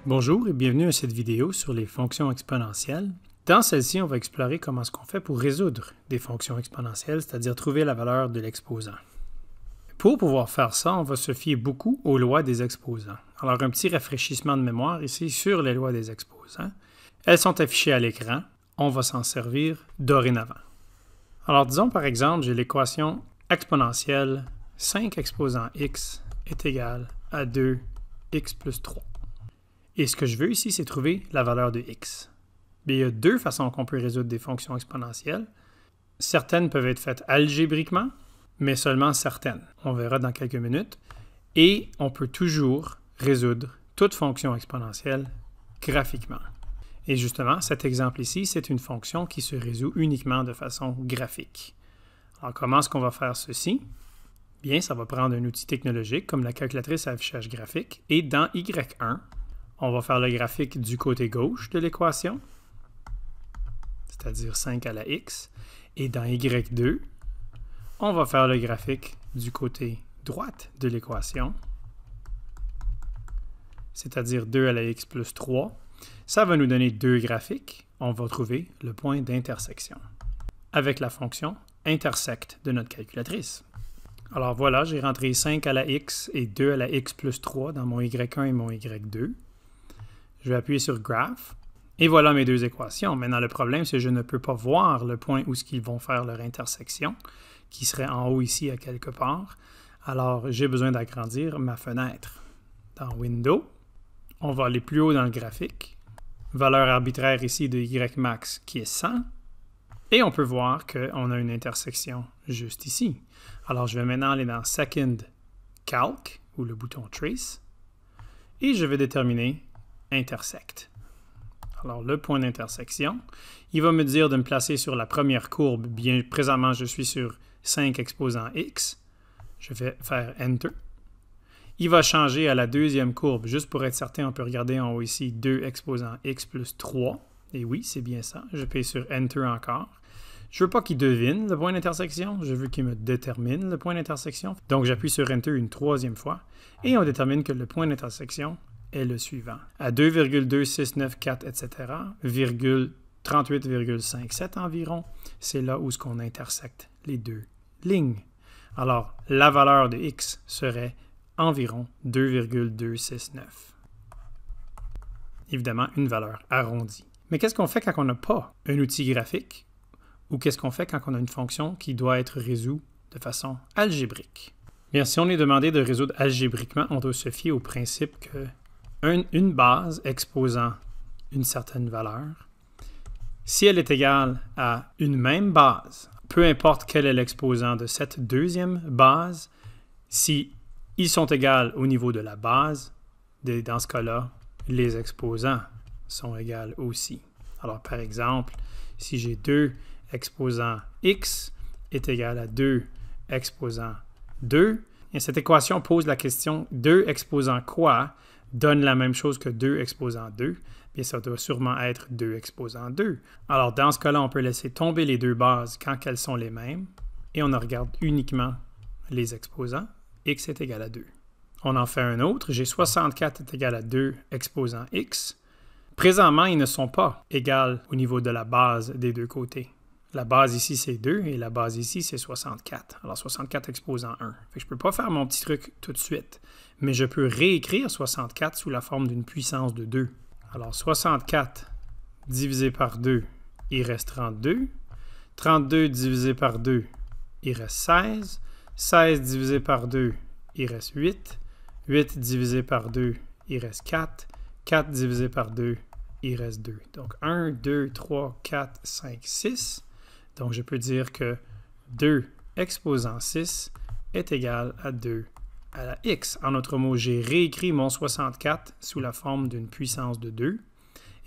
Bonjour et bienvenue à cette vidéo sur les fonctions exponentielles. Dans celle-ci, on va explorer comment est-ce qu'on fait pour résoudre des fonctions exponentielles, c'est-à-dire trouver la valeur de l'exposant. Pour pouvoir faire ça, on va se fier beaucoup aux lois des exposants. Alors, un petit rafraîchissement de mémoire ici sur les lois des exposants. Elles sont affichées à l'écran. On va s'en servir dorénavant. Alors, disons par exemple, j'ai l'équation exponentielle 5 exposant x est égal à 2x plus 3. Et ce que je veux ici, c'est trouver la valeur de x. Bien, il y a deux façons qu'on peut résoudre des fonctions exponentielles. Certaines peuvent être faites algébriquement, mais seulement certaines. On verra dans quelques minutes. Et on peut toujours résoudre toute fonction exponentielle graphiquement. Et justement, cet exemple ici, c'est une fonction qui se résout uniquement de façon graphique. Alors, comment est-ce qu'on va faire ceci? Bien, ça va prendre un outil technologique comme la calculatrice à affichage graphique. Et dans Y1, on va faire le graphique du côté gauche de l'équation, c'est-à-dire 5 à la x. Et dans Y2, on va faire le graphique du côté droite de l'équation, c'est-à-dire 2 à la x plus 3. Ça va nous donner deux graphiques. On va trouver le point d'intersection avec la fonction intersect de notre calculatrice. Alors voilà, j'ai rentré 5 à la x et 2 à la x plus 3 dans mon Y1 et mon Y2. Je vais appuyer sur Graph. Et voilà mes deux équations. Maintenant, le problème, c'est que je ne peux pas voir le point où ils vont faire leur intersection, qui serait en haut ici à quelque part. Alors, j'ai besoin d'agrandir ma fenêtre. Dans Window, on va aller plus haut dans le graphique. Valeur arbitraire ici de Ymax qui est 100. Et on peut voir qu'on a une intersection juste ici. Alors, je vais maintenant aller dans Second Calc, ou le bouton Trace. Et je vais déterminer intersect. Alors, le point d'intersection, il va me dire de me placer sur la première courbe. Bien, présentement, je suis sur 5 exposant x. Je vais faire Enter. Il va changer à la deuxième courbe. Juste pour être certain, on peut regarder en haut ici 2 exposant x plus 3. Et oui, c'est bien ça. Je paye sur Enter encore. Je ne veux pas qu'il devine le point d'intersection. Je veux qu'il me détermine le point d'intersection. Donc, j'appuie sur Enter une troisième fois. Et on détermine que le point d'intersection est le suivant. À 2,2694, etc., 38,57 environ, c'est là où on intersecte les deux lignes. Alors, la valeur de x serait environ 2,269. Évidemment, une valeur arrondie. Mais qu'est-ce qu'on fait quand on n'a pas un outil graphique? Ou qu'est-ce qu'on fait quand on a une fonction qui doit être résoute de façon algébrique? Bien, si on est demandé de résoudre algébriquement, on doit se fier au principe que une base exposant une certaine valeur, si elle est égale à une même base, peu importe quel est l'exposant de cette deuxième base, si ils sont égaux au niveau de la base, dans ce cas-là, les exposants sont égaux aussi. Alors, par exemple, si j'ai 2 exposants x est égal à 2 exposants 2, et cette équation pose la question 2 exposant quoi donne la même chose que 2 exposant 2, bien ça doit sûrement être 2 exposant 2. Alors dans ce cas-là, on peut laisser tomber les deux bases quand elles sont les mêmes, et on regarde uniquement les exposants, x est égal à 2. On en fait un autre, j'ai 64 est égal à 2 exposant x. Présentement, ils ne sont pas égaux au niveau de la base des deux côtés. La base ici, c'est 2 et la base ici, c'est 64. Alors, 64 exposant 1. Fait que je ne peux pas faire mon petit truc tout de suite, mais je peux réécrire 64 sous la forme d'une puissance de 2. Alors, 64 divisé par 2, il reste 32. 32 divisé par 2, il reste 16. 16 divisé par 2, il reste 8. 8 divisé par 2, il reste 4. 4 divisé par 2, il reste 2. Donc, 1, 2, 3, 4, 5, 6. Donc, je peux dire que 2 exposant 6 est égal à 2 à la x. En d'autres mots, j'ai réécrit mon 64 sous la forme d'une puissance de 2.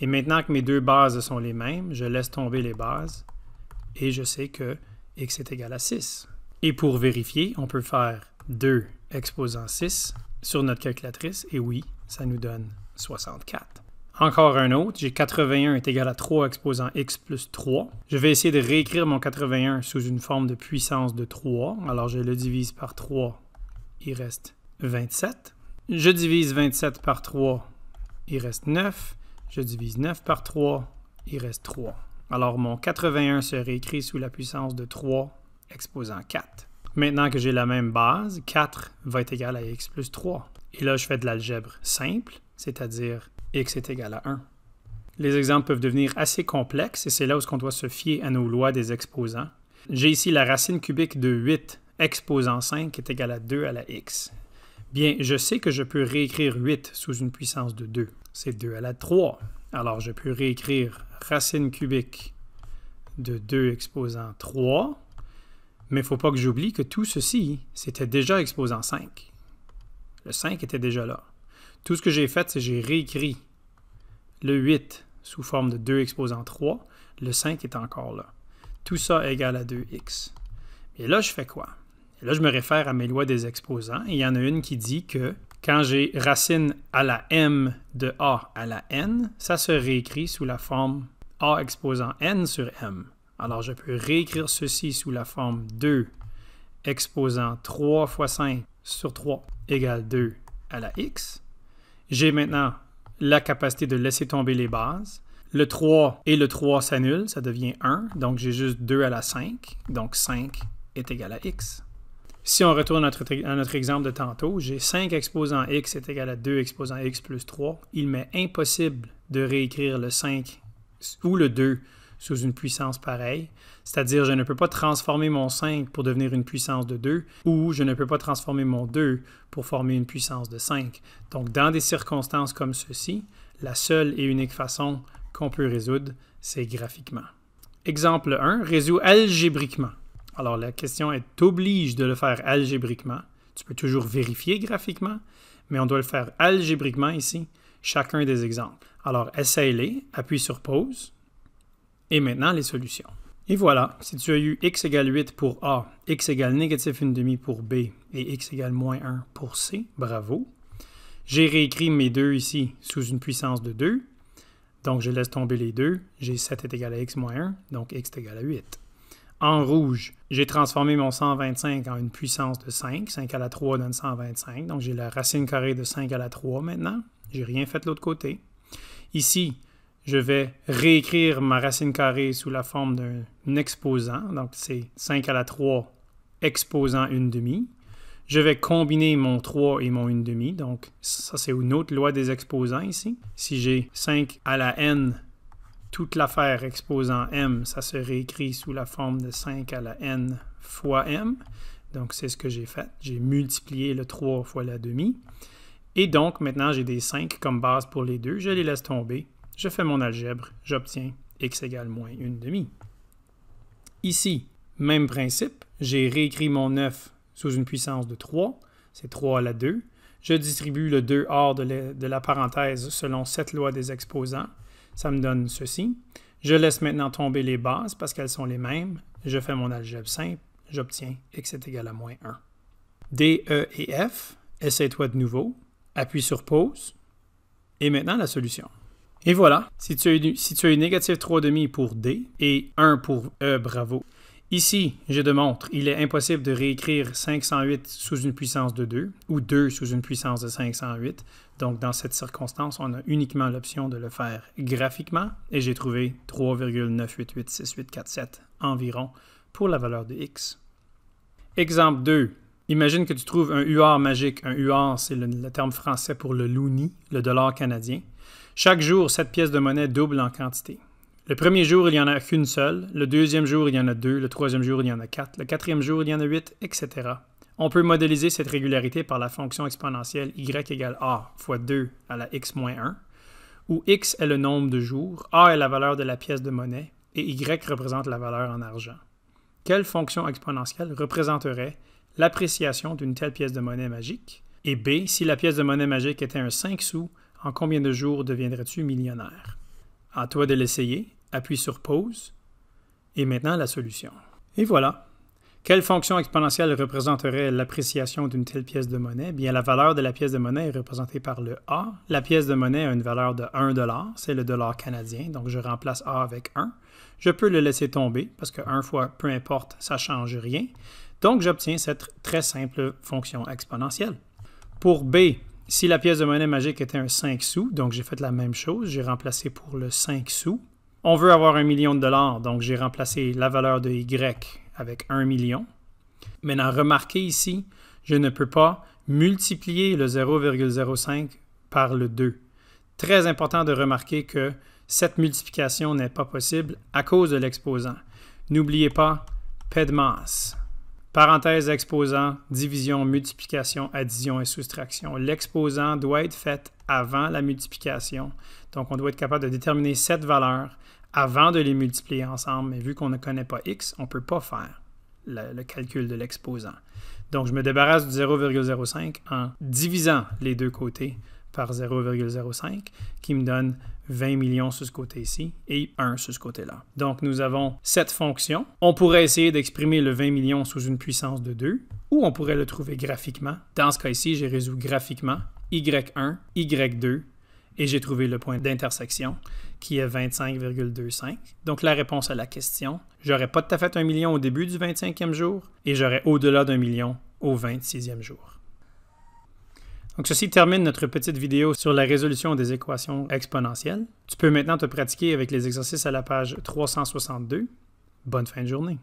Et maintenant que mes deux bases sont les mêmes, je laisse tomber les bases et je sais que x est égal à 6. Et pour vérifier, on peut faire 2 exposant 6 sur notre calculatrice. Et oui, ça nous donne 64. Encore un autre, j'ai 81 est égal à 3 exposant x plus 3. Je vais essayer de réécrire mon 81 sous une forme de puissance de 3. Alors, je le divise par 3, il reste 27. Je divise 27 par 3, il reste 9. Je divise 9 par 3, il reste 3. Alors, mon 81 se réécrit sous la puissance de 3 exposant 4. Maintenant que j'ai la même base, 4 va être égal à x plus 3. Et là, je fais de l'algèbre simple, c'est-à-dire x est égal à 1. Les exemples peuvent devenir assez complexes et c'est là où on doit se fier à nos lois des exposants. J'ai ici la racine cubique de 8 exposant 5 qui est égale à 2 à la x. Bien, je sais que je peux réécrire 8 sous une puissance de 2. C'est 2 à la 3. Alors, je peux réécrire racine cubique de 2 exposant 3. Mais il ne faut pas que j'oublie que tout ceci, c'était déjà exposant 5. Le 5 était déjà là. Tout ce que j'ai fait, c'est que j'ai réécrit le 8 sous forme de 2 exposant 3. Le 5 est encore là. Tout ça égale à 2x. Et là, je fais quoi? Et là, je me réfère à mes lois des exposants. Et il y en a une qui dit que quand j'ai racine à la m de a à la n, ça se réécrit sous la forme a exposant n sur m. Alors, je peux réécrire ceci sous la forme 2 exposant 3 fois 5 sur 3 égale 2 à la x. J'ai maintenant la capacité de laisser tomber les bases. Le 3 et le 3 s'annulent, ça devient 1. Donc, j'ai juste 2 à la 5. Donc, 5 est égal à x. Si on retourne à notre exemple de tantôt, j'ai 5 exposant x est égal à 2 exposant x plus 3. Il m'est impossible de réécrire le 5 ou le 2 sous une puissance pareille, c'est-à-dire je ne peux pas transformer mon 5 pour devenir une puissance de 2 ou je ne peux pas transformer mon 2 pour former une puissance de 5. Donc, dans des circonstances comme ceci, la seule et unique façon qu'on peut résoudre, c'est graphiquement. Exemple 1, résout algébriquement. Alors, la question t'oblige de le faire algébriquement. Tu peux toujours vérifier graphiquement, mais on doit le faire algébriquement ici, chacun des exemples. Alors, essaye-les, appuie sur pause. Et maintenant, les solutions. Et voilà, si tu as eu x égale 8 pour A, x égale négatif 1/2 pour B et x égale moins 1 pour C, bravo. J'ai réécrit mes deux ici sous une puissance de 2. Donc, je laisse tomber les deux. J'ai 7 est égal à x moins 1, donc x est égal à 8. En rouge, j'ai transformé mon 125 en une puissance de 5. 5 à la 3 donne 125. Donc, j'ai la racine carrée de 5 à la 3 maintenant. Je n'ai rien fait de l'autre côté. Ici, je vais réécrire ma racine carrée sous la forme d'un exposant. Donc, c'est 5 à la 3 exposant 1/2. Je vais combiner mon 3 et mon 1/2. Donc, ça, c'est une autre loi des exposants ici. Si j'ai 5 à la n, toute l'affaire exposant m, ça se réécrit sous la forme de 5 à la n fois m. Donc, c'est ce que j'ai fait. J'ai multiplié le 3 fois la demi. Et donc, maintenant, j'ai des 5 comme base pour les deux. Je les laisse tomber. Je fais mon algèbre, j'obtiens x égale moins 1/2. Ici, même principe, j'ai réécrit mon 9 sous une puissance de 3, c'est 3 à la 2. Je distribue le 2 hors de la parenthèse selon cette loi des exposants. Ça me donne ceci. Je laisse maintenant tomber les bases parce qu'elles sont les mêmes. Je fais mon algèbre simple, j'obtiens x est égal à moins 1. D, E et F, essaie-toi de nouveau, appuie sur pause, et maintenant la solution. Et voilà, si tu as eu négatif 3/2 pour D et 1 pour E, bravo. Ici, je démontre, il est impossible de réécrire 508 sous une puissance de 2 ou 2 sous une puissance de 508. Donc, dans cette circonstance, on a uniquement l'option de le faire graphiquement et j'ai trouvé 3,9886847 environ pour la valeur de x. Exemple 2. Imagine que tu trouves un UR magique. Un UR, c'est le terme français pour le loonie, le dollar canadien. Chaque jour, cette pièce de monnaie double en quantité. Le premier jour, il n'y en a qu'une seule. Le deuxième jour, il y en a 2. Le troisième jour, il y en a 4. Le quatrième jour, il y en a 8, etc. On peut modéliser cette régularité par la fonction exponentielle y égale a fois 2 à la x moins 1, où x est le nombre de jours, a est la valeur de la pièce de monnaie et y représente la valeur en argent. Quelle fonction exponentielle représenterait l'appréciation d'une telle pièce de monnaie magique? Et b, si la pièce de monnaie magique était un 5 sous, en combien de jours deviendrais-tu millionnaire? À toi de l'essayer, appuie sur pause, et maintenant la solution. Et voilà. Quelle fonction exponentielle représenterait l'appréciation d'une telle pièce de monnaie? Bien, la valeur de la pièce de monnaie est représentée par le A. La pièce de monnaie a une valeur de 1 $, c'est le dollar canadien, donc je remplace A avec 1. Je peux le laisser tomber, parce que 1 fois, peu importe, ça ne change rien. Donc, j'obtiens cette très simple fonction exponentielle. Pour B, Si la pièce de monnaie magique était un 5 sous, donc j'ai fait la même chose, j'ai remplacé pour le 5 sous. On veut avoir 1 million de dollars, donc j'ai remplacé la valeur de Y avec 1 million. Maintenant, remarquez ici, je ne peux pas multiplier le 0,05 par le 2. Très important de remarquer que cette multiplication n'est pas possible à cause de l'exposant. N'oubliez pas PEDMAS. Parenthèse exposant, division, multiplication, addition et soustraction. L'exposant doit être fait avant la multiplication. Donc, on doit être capable de déterminer cette valeur avant de les multiplier ensemble. Mais vu qu'on ne connaît pas x, on ne peut pas faire le calcul de l'exposant. Donc, je me débarrasse du 0,05 en divisant les deux côtés par 0,05, qui me donne 20 millions sur ce côté-ci et 1 sur ce côté-là. Donc, nous avons cette fonction. On pourrait essayer d'exprimer le 20 millions sous une puissance de 2, ou on pourrait le trouver graphiquement. Dans ce cas-ci, j'ai résolu graphiquement Y1, Y2, et j'ai trouvé le point d'intersection, qui est 25,25. Donc, la réponse à la question, j'aurais pas tout à fait 1 million au début du 25e jour, et j'aurais au-delà d'1 million au 26e jour. Donc, ceci termine notre petite vidéo sur la résolution des équations exponentielles. Tu peux maintenant te pratiquer avec les exercices à la page 362. Bonne fin de journée!